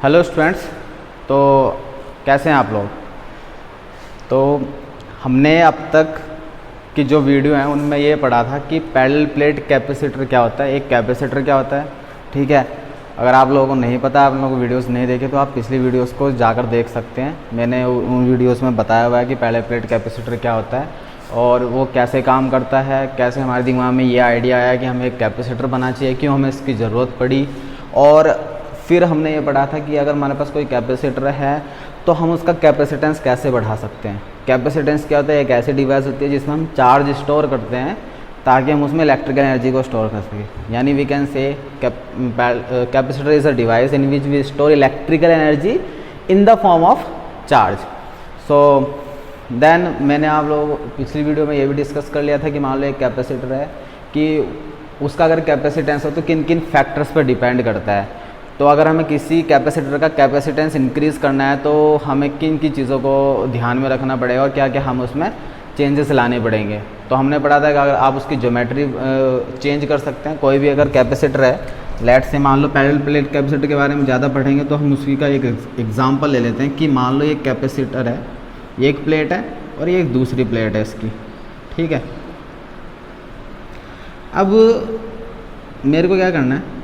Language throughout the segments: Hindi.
Hello students. तो कैसे हैं आप लोग। तो हमने अब तक की जो वीडियो हैं उनमें ये पढ़ा था कि पैरेलल प्लेट कैपेसिटर क्या होता है, एक कैपेसिटर क्या होता है। ठीक है, अगर आप लोगों को नहीं पता, आप लोगों को वीडियोस नहीं देखे तो आप पिछली वीडियोस को जाकर देख सकते हैं। मैंने उन वीडियोस में बताया हुआ है कि पैरेलल प्लेट कैपेसिटर क्या होता है और वो कैसे काम करता है, कैसे हमारे दिमाग में ये आइडिया आया कि हमें एक कैपेसिटर बनाना चाहिए, क्यों हमें इसकी ज़रूरत पड़ी। और फिर हमने ये पढ़ा था कि अगर हमारे पास कोई कैपेसिटर है तो हम उसका कैपेसिटेंस कैसे बढ़ा सकते हैं। कैपेसिटेंस क्या होता है, एक ऐसी डिवाइस होती है जिसमें हम चार्ज स्टोर करते हैं ताकि हम उसमें इलेक्ट्रिकल एनर्जी को स्टोर कर सकें। यानी we can say capacitor is a device in which we store electrical energy in the form of charge. So then मैंने आप लोग पिछली वीडियो में ये भी डिस्कस कर लिया था कि मान लो एक कैपेसिटर है कि उसका अगर कैपेसिटेंस हो तो किन किन फैक्टर्स पर डिपेंड करता है। तो अगर हमें किसी कैपेसिटर का कैपेसिटेंस इंक्रीज़ करना है तो हमें किन किन चीज़ों को ध्यान में रखना पड़ेगा और क्या क्या हम उसमें चेंजेस लाने पड़ेंगे। तो हमने पढ़ा था कि अगर आप उसकी ज्योमेट्री चेंज कर सकते हैं। कोई भी अगर कैपेसिटर है, लेट से मान लो पैरेलल प्लेट कैपेसिटर के बारे में ज़्यादा पढ़ेंगे तो हम उसी का एक एग्जांपल ले लेते हैं कि मान लो एक कैपेसिटर है, एक प्लेट है और ये एक दूसरी प्लेट है इसकी। ठीक है, अब मेरे को क्या करना है,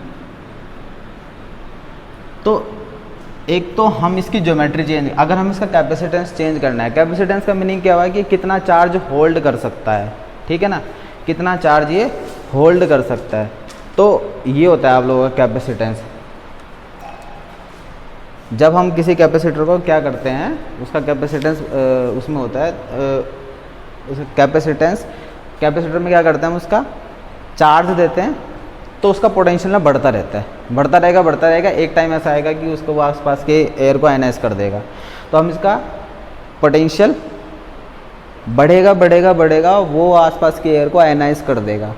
तो एक तो हम इसकी ज्योमेट्री चेंज, अगर हम इसका कैपेसिटेंस चेंज करना है, कैपेसिटेंस का मीनिंग क्या हुआ है कि कितना चार्ज होल्ड कर सकता है। ठीक है ना, कितना चार्ज ये होल्ड कर सकता है। तो ये होता है आप लोगों का कैपेसिटेंस। जब हम किसी कैपेसिटर को क्या करते हैं, उसका कैपेसिटेंस उसमें होता है कैपेसिटर में क्या करते हैं, हम उसका चार्ज देते हैं तो उसका पोटेंशियल ना बढ़ता रहता है, बढ़ता रहेगा। एक टाइम ऐसा आएगा कि उसको वो आसपास के एयर को आयनाइज कर देगा। तो हम इसका पोटेंशियल बढ़ेगा, वो आसपास के एयर को आयनाइज कर देगा।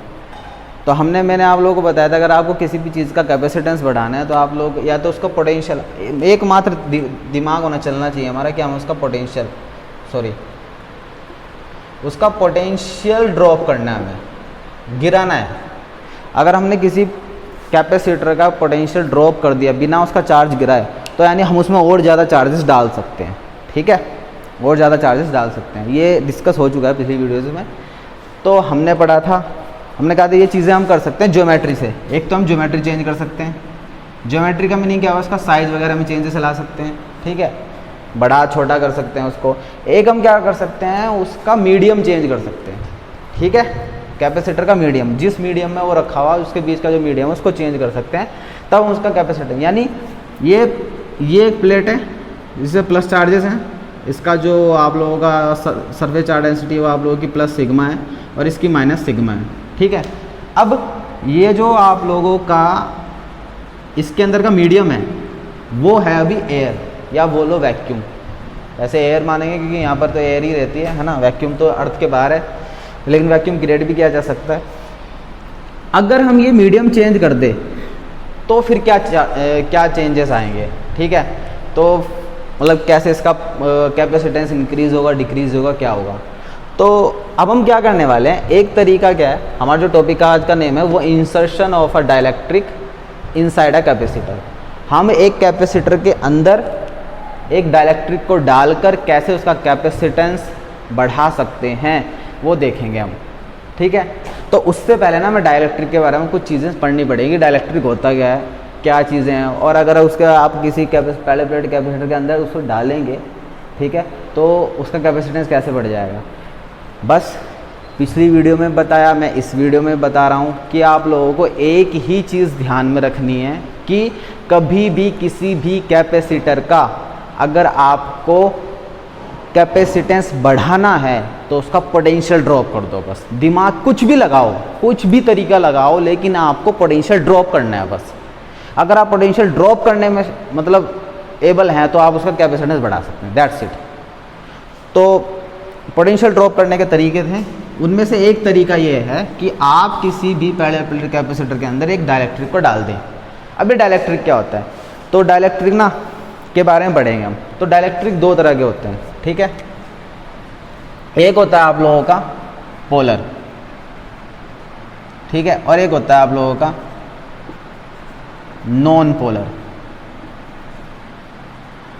तो मैंने आप लोगों को बताया था अगर आपको किसी भी चीज़ का कैपेसिटेंस बढ़ाना है तो आप लोग या तो उसका पोटेंशियल, एकमात्र दिमाग होना चलना चाहिए हमारा कि हम उसका पोटेंशियल ड्रॉप करना है, हमें गिराना है। अगर हमने किसी कैपेसिटर का पोटेंशियल ड्रॉप कर दिया बिना उसका चार्ज गिराए तो यानी हम उसमें और ज़्यादा चार्जेस डाल सकते हैं। ठीक है, और ज़्यादा चार्जेस डाल सकते हैं। ये डिस्कस हो चुका है पिछली वीडियोज़ में। तो हमने पढ़ा था, हमने कहा था ये चीज़ें हम कर सकते हैं ज्योमेट्री से। एक तो हम ज्योमेट्री चेंज कर सकते हैं। ज्योमेट्री का मीनिंग क्या हुआ, उसका साइज़ वगैरह में चेंजेस ला सकते हैं। ठीक है, बड़ा छोटा कर सकते हैं उसको। एक हम क्या कर सकते हैं, उसका मीडियम चेंज कर सकते हैं। ठीक है, कैपेसिटर का मीडियम, जिस मीडियम में वो रखा हुआ उसके बीच का जो मीडियम है उसको चेंज कर सकते हैं, तब हम उसका कैपेसिटर, यानी ये एक प्लेट है जिससे प्लस चार्जेस हैं। इसका जो आप लोगों का सरफेस चार्ज डेंसिटी है वो आप लोगों की प्लस सिग्मा है और इसकी माइनस सिग्मा है। ठीक है, अब ये जो आप लोगों का इसके अंदर का मीडियम है वो है अभी एयर, या बोलो वैक्यूम। ऐसे एयर मानेंगे क्योंकि यहाँ पर तो एयर ही रहती है ना, वैक्यूम तो अर्थ के बाहर है, लेकिन वैक्यूम क्रिएट भी किया जा सकता है। अगर हम ये मीडियम चेंज कर दे तो फिर क्या चेंजेस आएंगे। ठीक है, तो मतलब कैसे इसका कैपेसिटेंस इंक्रीज होगा, डिक्रीज होगा, क्या होगा। तो अब हम क्या करने वाले हैं, एक तरीका क्या है, हमारा जो टॉपिक का आज का नेम है वो insertion of a dielectric inside a capacitor. हम एक कैपेसिटर के अंदर एक डाइलेक्ट्रिक को डालकर कैसे उसका कैपेसिटेंस बढ़ा सकते हैं वो देखेंगे हम। ठीक है, तो उससे पहले ना मैं डाइलेक्ट्रिक के बारे में कुछ चीज़ें पढ़नी पड़ेगी। डाइलेक्ट्रिक होता क्या है, क्या चीज़ें हैं, और अगर उसके आप किसी पैरेलल प्लेट कैपेसिटर के अंदर उसको डालेंगे, ठीक है, तो उसका कैपेसिटेंस कैसे बढ़ जाएगा। बस पिछली वीडियो में बताया, मैं इस वीडियो में बता रहा हूँ कि आप लोगों को एक ही चीज़ ध्यान में रखनी है कि कभी भी किसी भी कैपेसिटर का अगर आपको कैपेसिटेंस बढ़ाना है तो उसका पोटेंशियल ड्रॉप कर दो। बस दिमाग कुछ भी लगाओ, कुछ भी तरीका लगाओ, लेकिन आपको पोटेंशियल ड्रॉप करना है बस। अगर आप पोटेंशियल ड्रॉप करने में मतलब एबल हैं तो आप उसका कैपेसिटेंस बढ़ा सकते हैं, दैट्स इट। तो पोटेंशियल ड्रॉप करने के तरीके थे, उनमें से एक तरीका ये है कि आप किसी भी पैरेलल प्लेट कैपेसिटर के अंदर एक डाइलेक्ट्रिक को डाल दें। अब ये डाइलेक्ट्रिक क्या होता है, तो डाइलेक्ट्रिक ना के बारे में पढ़ेंगे हम। तो डाइलेक्ट्रिक दो तरह के होते हैं। ठीक है, एक होता है आप लोगों का पोलर, ठीक है, और एक होता है आप लोगों का नॉन पोलर।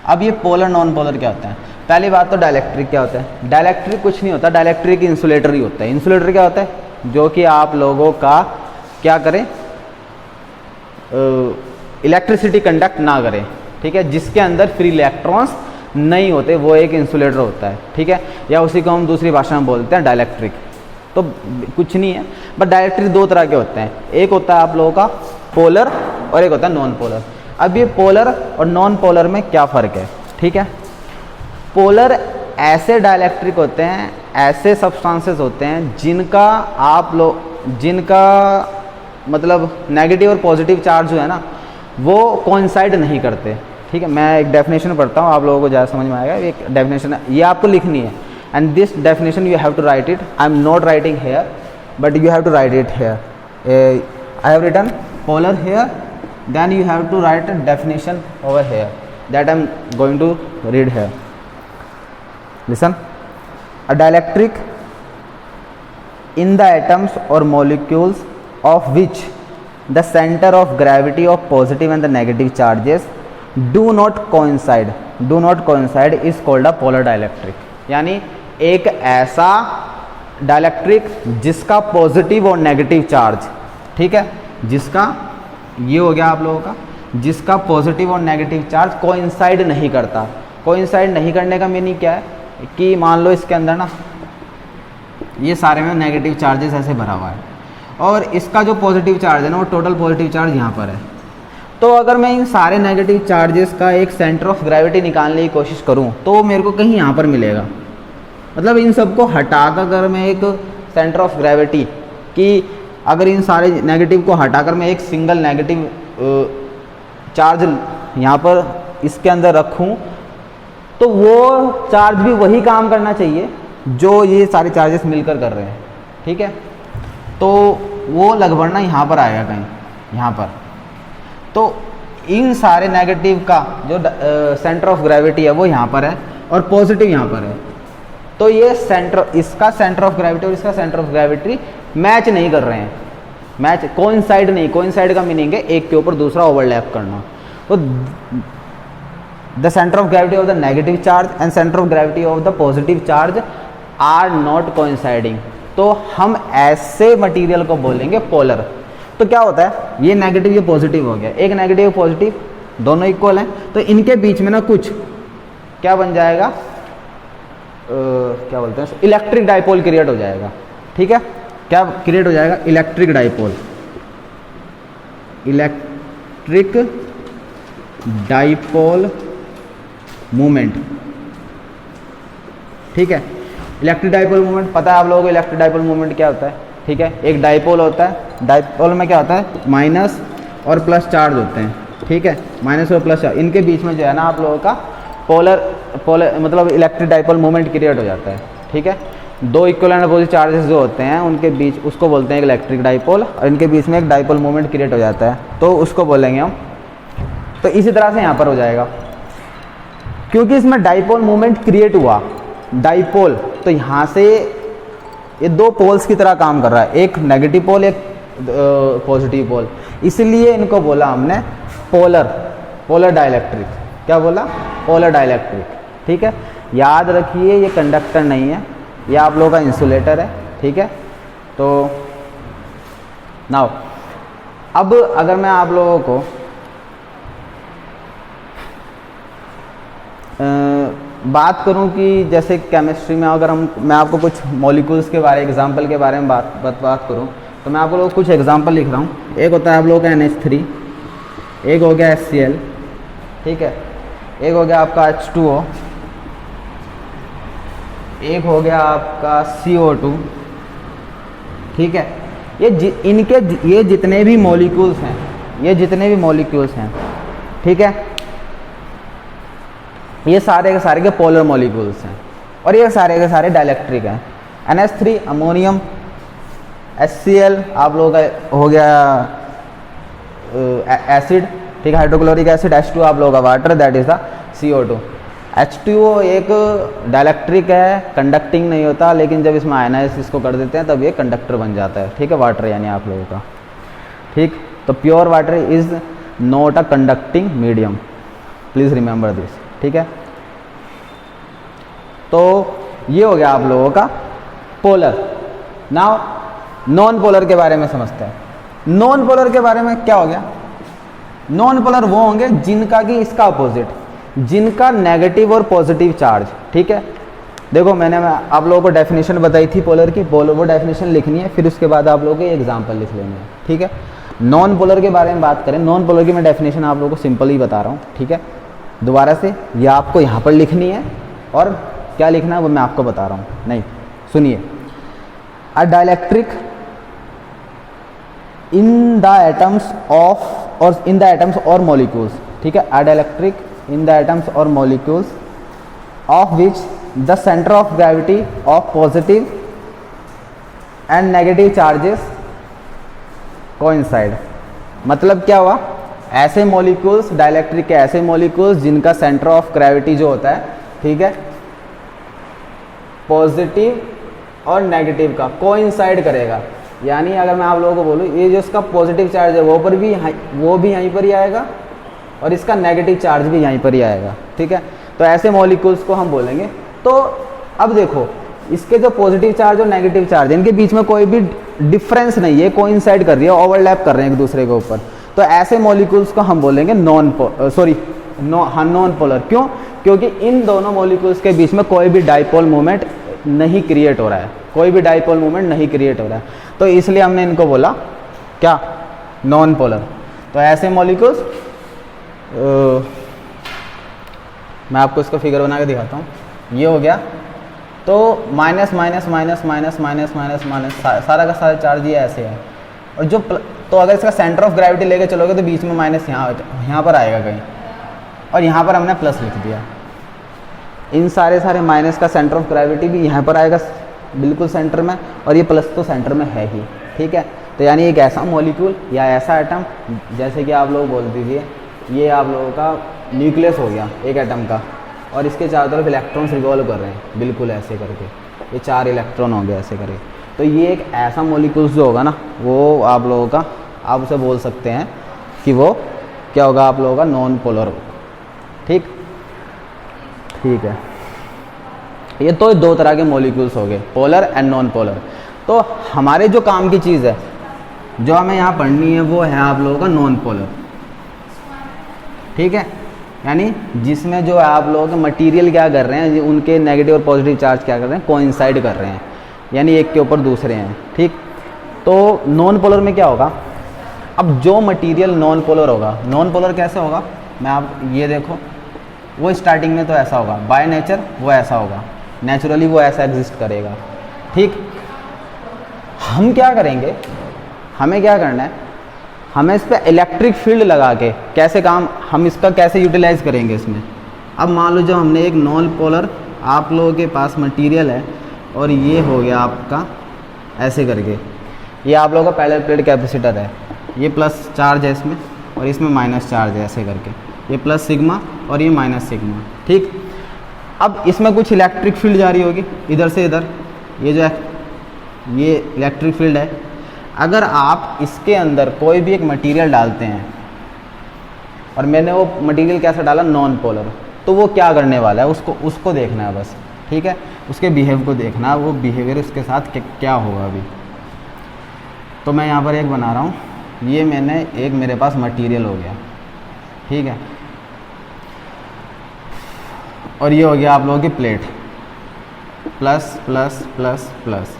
अब ये पोलर नॉन पोलर क्या होता है? पहली बात तो डाइलेक्ट्रिक क्या होता है? डाइलेक्ट्रिक कुछ नहीं होता, डाइलेक्ट्रिक इंसुलेटर ही होता है। इंसुलेटर क्या होता है? जो कि आप लोगों का क्या करें, इलेक्ट्रिसिटी कंडक्ट ना करें, ठीक है, जिसके अंदर फ्री इलेक्ट्रॉन्स नहीं होते, वो एक इंसुलेटर होता है, ठीक है, या उसी को हम दूसरी भाषा में बोलते हैं डाइलेक्ट्रिक। तो कुछ नहीं है, बट डाइलेक्ट्रिक दो तरह के होते हैं, एक होता है आप लोगों का पोलर और एक होता है नॉन पोलर। अब ये पोलर और नॉन पोलर में क्या फ़र्क है? ठीक है, पोलर ऐसे डाइलेक्ट्रिक होते हैं, ऐसे सब्सटेंसेस होते हैं जिनका मतलब नेगेटिव और पॉजिटिव चार्ज जो है ना वो कोइंसाइड नहीं करते, ठीक है। मैं एक डेफिनेशन पढ़ता हूँ, आप लोगों को ज़्यादा समझ में आएगा। एक डेफिनेशन है, ये आपको लिखनी है, and this definition you have to write it. I am not writing here but you have to write it here. I have written polar here, then you have to write a definition over here that I am going to read here. Listen, a dielectric in the atoms or molecules of which the center of gravity of positive and the negative charges do not coincide is called a polar dielectric। यानी एक ऐसा डाइलेक्ट्रिक जिसका पॉजिटिव और नेगेटिव चार्ज, ठीक है, जिसका ये हो गया आप लोगों का, जिसका पॉजिटिव और नेगेटिव चार्ज कोइंसाइड नहीं करता। कोइंसाइड नहीं करने का मीनिंग क्या है कि मान लो इसके अंदर ना ये सारे में नेगेटिव चार्जेस ऐसे भरा हुआ है और इसका जो पॉजिटिव चार्ज है ना वो टोटल पॉजिटिव चार्ज यहाँ पर है। तो अगर मैं इन सारे नेगेटिव चार्जेस का एक सेंटर ऑफ ग्रेविटी निकालने की कोशिश करूँ तो मेरे को कहीं यहाँ पर मिलेगा। मतलब इन सबको हटाकर अगर मैं एक सेंटर ऑफ ग्रेविटी की, अगर इन सारे नेगेटिव को हटाकर मैं एक सिंगल नेगेटिव चार्ज यहाँ पर इसके अंदर रखूँ तो वो चार्ज भी वही काम करना चाहिए जो ये सारे चार्जेस मिलकर कर रहे हैं, ठीक है। तो वो लगभग ना यहाँ पर आएगा कहीं, यहाँ पर। तो इन सारे नेगेटिव का जो सेंटर ऑफ ग्रेविटी है वो यहाँ पर है और पॉजिटिव यहाँ पर है। तो ये इसका सेंटर ऑफ ग्रेविटी और इसका सेंटर ऑफ ग्रेविटी मैच नहीं कर रहे हैं, मैच कोइंसाइड नहीं। कोइंसाइड का मीनिंग है एक के ऊपर दूसरा ओवरलैप करना। तो the centre of gravity of the negative charge and centre of gravity of the positive charge are not coinciding. तो हम ऐसे मटेरियल को बोलेंगे पोलर। तो क्या होता है, ये नेगेटिव ये पॉजिटिव हो गया, एक नेगेटिव पॉजिटिव दोनों इक्वल हैं, तो इनके बीच में ना कुछ क्या बन जाएगा, क्या बोलते हैं, इलेक्ट्रिक डाइपोल क्रिएट हो जाएगा, ठीक है। क्या क्रिएट हो जाएगा? Electric dipole. Electric dipole movement, ठीक है। इलेक्ट्रिक डाइपोल मूवमेंट पता है आप लोगों को, इलेक्ट्रिक डाइपोल मूवमेंट क्या होता है, ठीक है। एक डाइपोल होता है, डाइपोल में क्या होता है, माइनस और प्लस चार्ज होते हैं, ठीक है, माइनस और प्लस चार्ज, इनके बीच में जो है ना आप लोगों का पोलर मतलब इलेक्ट्रिक डाइपोल मूवमेंट क्रिएट हो जाता है, ठीक है। दो इक्वल एंड अपोजिट चार्जेस जो होते हैं उनके बीच, उसको बोलते हैं इलेक्ट्रिक डाइपोल, और इनके बीच में एक डाइपोल मूवमेंट क्रिएट हो जाता है, तो उसको बोलेंगे हम। तो इसी तरह से यहाँ पर हो जाएगा, क्योंकि इसमें डाइपोल मूवमेंट क्रिएट हुआ, डाइपोल, तो यहाँ से ये दो पोल्स की तरह काम कर रहा है, एक नेगेटिव पोल एक पॉजिटिव पोल, इसलिए इनको बोला हमने पोलर डाइलेक्ट्रिक। क्या बोला? पोलर डाइलेक्ट्रिक, ठीक है। याद रखिए ये कंडक्टर नहीं है, ये आप लोगों का इंसुलेटर है, ठीक है। तो नाउ अब अगर मैं आप लोगों को बात करूं कि जैसे केमिस्ट्री में अगर मैं आपको कुछ मॉलिक्यूल्स के बारे एग्जांपल के बारे में बात करूं, तो मैं आप लोगों को कुछ एग्जांपल लिख रहा हूं। एक होता है आप लोगों का NH3, एक हो गया HCl, ठीक है, एक हो गया आपका H2O, एक हो गया आपका CO2, ठीक है। ये जितने भी मॉलिक्यूल्स हैं, ठीक है, ये सारे के सारे के पोलर मॉलिक्यूल्स हैं और ये सारे के सारे डाइलेक्ट्रिक हैं। NH3 अमोनियम, HCl आप लोगों का हो गया एसिड, ठीक है, हाइड्रोक्लोरिक एसिड। H2 आप लोगों का water, that is the CO2। H2O एक डाइलेक्ट्रिक है, कंडक्टिंग नहीं होता, लेकिन जब इसमें आयनाइज को कर देते हैं तब ये कंडक्टर बन जाता है, ठीक है, वाटर यानी आप लोगों का, ठीक। तो pure water is not a conducting medium, please remember this. ठीक है। तो ये हो गया आप लोगों का पोलर। नाउ नॉन पोलर के बारे में समझते हैं। नॉन पोलर के बारे में क्या हो गया? नॉन पोलर वो होंगे जिनका कि इसका अपोजिट, जिनका नेगेटिव और पॉजिटिव चार्ज, ठीक है। देखो मैंने आप लोगों को डेफिनेशन बताई थी पोलर की, वो डेफिनेशन लिखनी है, फिर उसके बाद आप लोगों को एग्जाम्पल लिख लेने हैं, ठीक है। नॉन पोलर के बारे में बात करें, नॉन पोलर की मैं डेफिनेशन आप लोगों को सिंपल ही बता रहा हूँ, ठीक है। दोबारा से ये आपको यहाँ पर लिखनी है और क्या लिखना है वो मैं आपको बता रहा हूँ। नहीं, सुनिए। A dielectric in the atoms of और इन द एटम्स और मॉलिक्यूल्स, ठीक है। A dielectric in the atoms और molecules of which the centre of gravity of positive and negative charges coincide. मतलब क्या हुआ? ऐसे मॉलिक्यूल्स, डाइलेक्ट्रिक के ऐसे मॉलिक्यूल्स जिनका सेंटर ऑफ ग्रेविटी जो होता है, ठीक है, पॉजिटिव और नेगेटिव का कोइंसाइड करेगा। यानी अगर मैं आप लोगों को बोलूँ, ये जो इसका पॉजिटिव चार्ज है वो भी यहीं पर ही आएगा और इसका नेगेटिव चार्ज भी यहीं पर ही आएगा, ठीक है। तो ऐसे मॉलिक्यूल्स को हम बोलेंगे। तो अब देखो, इसके जो पॉजिटिव चार्ज और नेगेटिव चार्ज, इनके बीच में कोई भी डिफरेंस नहीं है, कोइंसाइड कर रही है, ओवरलैप कर रहे हैं एक दूसरे के ऊपर। तो ऐसे मॉलिक्यूल्स को हम बोलेंगे नॉन पोलर। क्यों? क्योंकि इन दोनों मॉलिक्यूल्स के बीच में कोई भी डाइपोल मोमेंट नहीं क्रिएट हो रहा है, कोई भी डाइपोल मोमेंट नहीं क्रिएट हो रहा है। तो इसलिए हमने इनको बोला क्या? Non polar. तो ऐसे मॉलिक्यूल्स, मैं आपको इसको फिगर बना के दिखाता हूँ। ये हो गया। तो minus minus minus minus minus minus minus सारा का सारा चार्ज ये ऐसे है। और जो तो अगर इसका सेंटर ऑफ ग्रेविटी लेके चलोगे तो बीच में माइनस यहाँ पर आएगा कहीं, और यहाँ पर हमने प्लस लिख दिया। इन सारे माइनस का सेंटर ऑफ ग्रेविटी भी यहाँ पर आएगा बिल्कुल सेंटर में, और ये प्लस तो सेंटर में है ही, ठीक है। तो यानी एक ऐसा मॉलिक्यूल या ऐसा एटम, जैसे कि आप लोग बोल दीजिए ये आप लोगों का न्यूक्लियस हो गया एक एटम का, और इसके चारों तरफ इलेक्ट्रॉन्स रिवॉल्व कर रहे हैं बिल्कुल ऐसे करके, ये 4 इलेक्ट्रॉन हो गए ऐसे करके। तो ये एक ऐसा मॉलिक्यूल्स जो होगा ना, वो आप लोगों का, आप उसे बोल सकते हैं कि वो क्या होगा, आप लोगों का नॉन पोलर होगा, ठीक है। ये तो 2 तरह के मॉलिक्यूल्स हो गए, पोलर एंड नॉन पोलर। तो हमारे जो काम की चीज़ है जो हमें यहाँ पढ़नी है वो है आप लोगों का नॉन पोलर, ठीक है। यानी जिसमें जो आप लोगों के मटेरियल क्या कर रहे हैं, उनके नेगेटिव और पॉजिटिव चार्ज क्या कर रहे हैं, कोइंसाइड कर रहे हैं, यानी एक के ऊपर दूसरे हैं, ठीक। तो नॉन पोलर में क्या होगा? अब जो मटेरियल नॉन पोलर होगा, नॉन पोलर कैसे होगा? मैं आप ये देखो, वो स्टार्टिंग में तो ऐसा होगा, बाय नेचर वो ऐसा होगा, नेचुरली वो ऐसा एग्जिस्ट करेगा, ठीक। हम क्या करेंगे, हमें क्या करना है, हमें इस पर इलेक्ट्रिक फील्ड लगा के कैसे काम, हम इसका कैसे यूटिलाइज करेंगे इसमें। अब मान लो जब हमने एक नॉन पोलर आप लोगों के पास मटेरियल है और ये हो गया आपका ऐसे करके, ये आप लोगों का पैरेलल प्लेट कैपेसिटर है, ये प्लस चार्ज है इसमें और इसमें माइनस चार्ज है ऐसे करके, ये प्लस सिग्मा और ये माइनस सिग्मा, ठीक। अब इसमें कुछ इलेक्ट्रिक फील्ड जारी होगी इधर से इधर, ये इलेक्ट्रिक फील्ड है। अगर आप इसके अंदर कोई भी एक मटेरियल डालते हैं और मैंने वो मटेरियल कैसा डाला, नॉन पोलर, तो वो क्या करने वाला है उसको देखना है बस, ठीक है। उसके बिहेव को देखना है, वो बिहेवियर उसके साथ क्या होगा अभी। तो मैं यहाँ पर एक बना रहा हूँ, ये मैंने एक मेरे पास मटेरियल हो गया, ठीक है, और ये हो गया आप लोगों की plate, plus plus plus plus,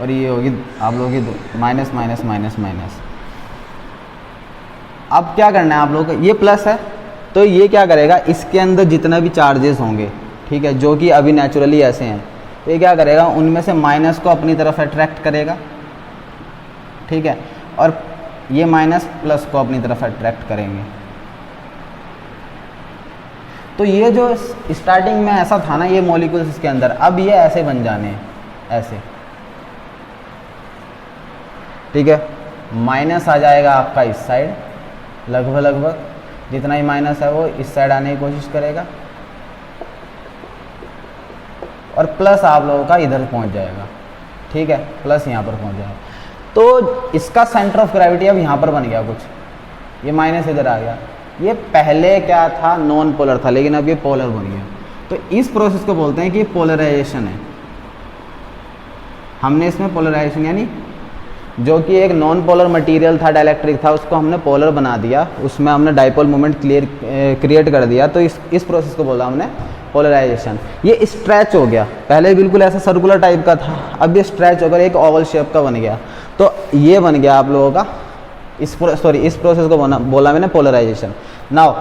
और ये होगी आप लोगों की माइनस माइनस माइनस माइनस। अब क्या करना है आप लोगों को, ये प्लस है तो ये क्या करेगा, इसके अंदर जितना भी चार्जेस होंगे, ठीक है, जो कि अभी नेचुरली ऐसे हैं, तो ये क्या करेगा, उनमें से माइनस को अपनी तरफ अट्रैक्ट करेगा, ठीक है, और ये माइनस प्लस को अपनी तरफ अट्रैक्ट करेंगे। तो ये जो स्टार्टिंग में ऐसा था ना, ये मॉलिक्यूल्स इसके अंदर, अब ये ऐसे बन जाने हैं ऐसे, ठीक है। माइनस आ जाएगा आपका इस साइड, लगभग जितना ही माइनस है वो इस साइड आने की कोशिश करेगा, और प्लस आप लोगों का इधर पहुंच जाएगा, ठीक है, प्लस यहाँ पर पहुंच जाएगा। तो इसका सेंटर ऑफ ग्रेविटी अब यहाँ पर बन गया कुछ, ये माइनस इधर आ गया, ये पहले क्या था, नॉन पोलर था, लेकिन अब ये पोलर बन गया। तो इस प्रोसेस को बोलते हैं कि पोलराइजेशन है। हमने इसमें पोलराइजेशन यानी जो कि एक नॉन पोलर मटेरियल था, डाइलेक्ट्रिक था, उसको हमने पोलर बना दिया, उसमें हमने डाइपोल मोमेंट क्रिएट कर दिया। तो इस प्रोसेस को बोला हमने पोलराइजेशन। ये स्ट्रेच हो गया, पहले बिल्कुल ऐसा सर्कुलर टाइप का था, अब ये स्ट्रेच होकर एक ओवल शेप का बन गया। तो ये बन गया आप लोगों का इस प्रोसेस को बोला मैंने पोलराइजेशन। नाउ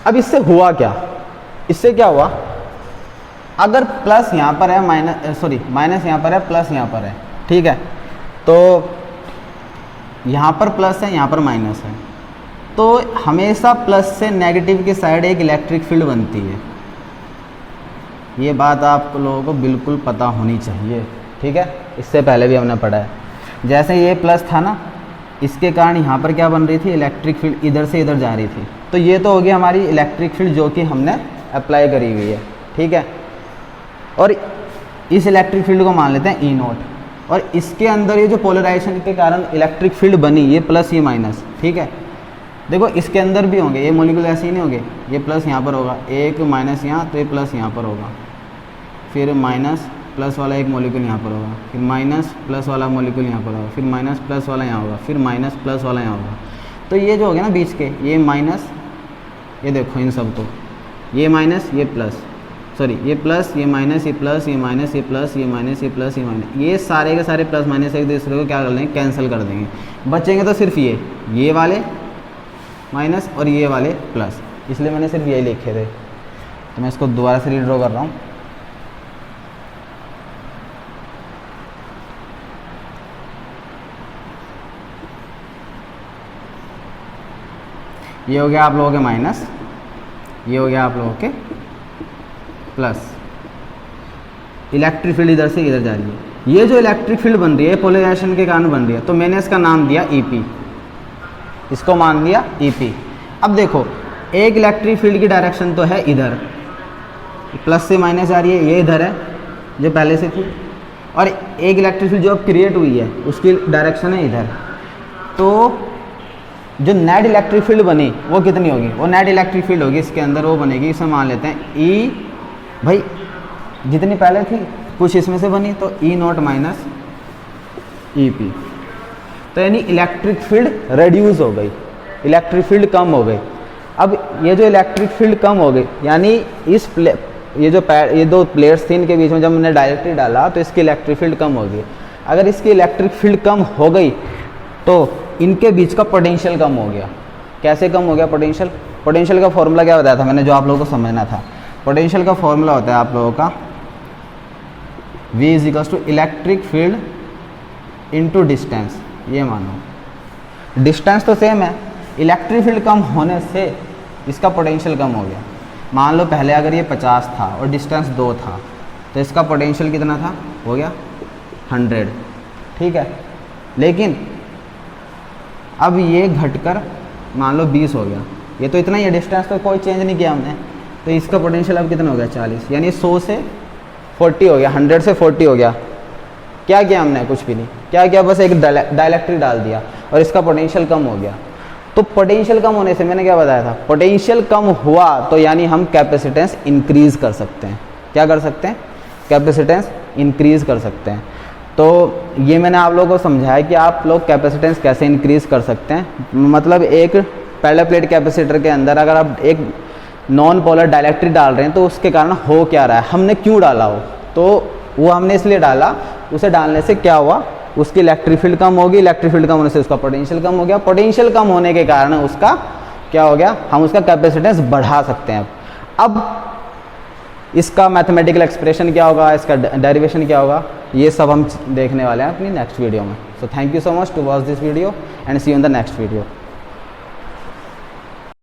अब इससे हुआ क्या, इससे क्या हुआ, अगर प्लस यहाँ पर है माइनस यहाँ पर है, प्लस यहाँ पर है, ठीक है, तो यहाँ पर प्लस है, यहाँ पर माइनस है, तो हमेशा प्लस से नेगेटिव की साइड एक इलेक्ट्रिक फील्ड बनती है। ये बात आप लोगों को बिल्कुल पता होनी चाहिए, ठीक है, इससे पहले भी हमने पढ़ा है। जैसे ये प्लस था ना, इसके कारण यहाँ पर क्या बन रही थी, इलेक्ट्रिक फील्ड इधर से इधर जा रही थी। तो ये तो हो गई हमारी इलेक्ट्रिक फील्ड जो कि हमने अप्लाई करी हुई है, ठीक है। और इस इलेक्ट्रिक फील्ड को मान लेते हैं ई नॉट, और इसके अंदर ये जो पोलराइजेशन के कारण इलेक्ट्रिक फील्ड बनी, ये प्लस ये माइनस, ठीक है। देखो इसके अंदर भी होंगे ये मॉलिक्यूल, ऐसे ही नहीं होंगे, ये प्लस यहाँ पर होगा, एक माइनस यहाँ, तो ये प्लस यहाँ पर होगा, फिर माइनस प्लस वाला एक मॉलिक्यूल यहाँ पर होगा, फिर माइनस प्लस वाला मॉलिक्यूल यहाँ पर होगा, फिर माइनस प्लस वाला यहाँ होगा, फिर माइनस प्लस वाला यहाँ होगा। तो ये जो हो गया ना बीच के, ये माइनस, ये देखो इन सब को, ये माइनस ये प्लस, ये प्लस ये माइनस ये प्लस ये माइनस ये प्लस ये माइनस ये प्लस ये माइनस, ये सारे के सारे प्लस माइनस एक दूसरे को क्या कर देंगे, कैंसिल कर देंगे। बचेंगे तो सिर्फ ये वाले माइनस और ये वाले प्लस, इसलिए मैंने सिर्फ ये लिखे थे। तो मैं इसको दोबारा से रीड्रॉ कर रहा हूँ। ये हो गया आप लोगों के माइनस, ये हो गया आप लोगों के प्लस। इलेक्ट्रिक फील्ड इधर से इधर जा रही है। ये जो इलेक्ट्रिक फील्ड बन रही है पोलराइजेशन के कारण बन रही है, तो मैंने इसका नाम दिया ईपी, इसको मान लिया ईपी। अब देखो एक इलेक्ट्रिक फील्ड की डायरेक्शन तो है इधर, प्लस से माइनस आ रही है, ये इधर है जो पहले से थी, और एक इलेक्ट्रिक फील्ड जो अब क्रिएट हुई है उसकी डायरेक्शन है इधर। तो जो नेट इलेक्ट्रिक फील्ड बनी वो कितनी होगी, वो नेट इलेक्ट्रिक फील्ड होगी इसके अंदर, वो बनेगी, इसे मान लेते हैं ई, भाई जितनी पहले थी कुछ इसमें से बनी, तो ई नॉट माइनस ई पी। तो यानी इलेक्ट्रिक फील्ड रिड्यूस हो गई, इलेक्ट्रिक फील्ड कम हो गई। अब ये जो इलेक्ट्रिक फील्ड कम हो गई, यानी ये दो प्लेट्स थी, इनके बीच में जब मैंने डायरेक्टली डाला तो इसकी इलेक्ट्रिक फील्ड कम हो गई। अगर इसकी इलेक्ट्रिक फील्ड कम हो गई तो इनके बीच का पोटेंशियल कम हो गया। कैसे कम हो गया पोटेंशियल, पोटेंशियल का फॉर्मूला क्या बताया था मैंने, जो आप लोगों को समझना था। पोटेंशियल का फॉर्मूला होता है आप लोगों का V is to electric field into distance. ये मानो डिस्टेंस तो सेम है, इलेक्ट्रिक फील्ड कम होने से इसका पोटेंशियल कम हो गया। मान लो पहले अगर ये 50 था और डिस्टेंस 2 था, तो इसका पोटेंशियल कितना था, हो गया 100, ठीक है। लेकिन अब ये घटकर मान लो 20 हो गया, ये तो इतना ही है, डिस्टेंस तो कोई चेंज नहीं किया हमने, तो इसका पोटेंशियल अब कितना हो गया 40, यानी 100 से 40 हो गया, 100 से 40 हो गया। क्या किया हमने, कुछ भी नहीं क्या किया, बस एक डाइलेक्ट्रिक डाल दिया और इसका पोटेंशियल कम हो गया। तो पोटेंशियल कम होने से मैंने क्या बताया था, पोटेंशियल कम हुआ तो यानी हम कैपेसिटेंस इंक्रीज कर सकते हैं। क्या कर सकते हैं, कैपेसिटेंस इंक्रीज कर सकते हैं। तो ये मैंने आप लोगों को समझाया कि आप लोग कैपेसिटेंस कैसे इंक्रीज कर सकते हैं। मतलब एक पैरेलल प्लेट कैपेसिटर के अंदर अगर आप एक नॉन पोलर डाइलेक्ट्रिक डाल रहे हैं तो उसके कारण हो क्या रहा है, हमने क्यों डाला हो, तो वो हमने इसलिए डाला, उसे डालने से क्या हुआ, उसकी इलेक्ट्रिक फील्ड कम होगी, इलेक्ट्रिक फील्ड कम होने से उसका पोटेंशियल कम हो गया, पोटेंशियल कम होने के कारण उसका क्या हो गया, हम उसका कैपेसिटेंस बढ़ा सकते हैं। अब इसका मैथमेटिकल एक्सप्रेशन क्या होगा, इसका डेरिवेशन क्या होगा, ये सब हम देखने वाले हैं अपनी नेक्स्ट वीडियो में। So thank you so much to watch this video and see you in the next video.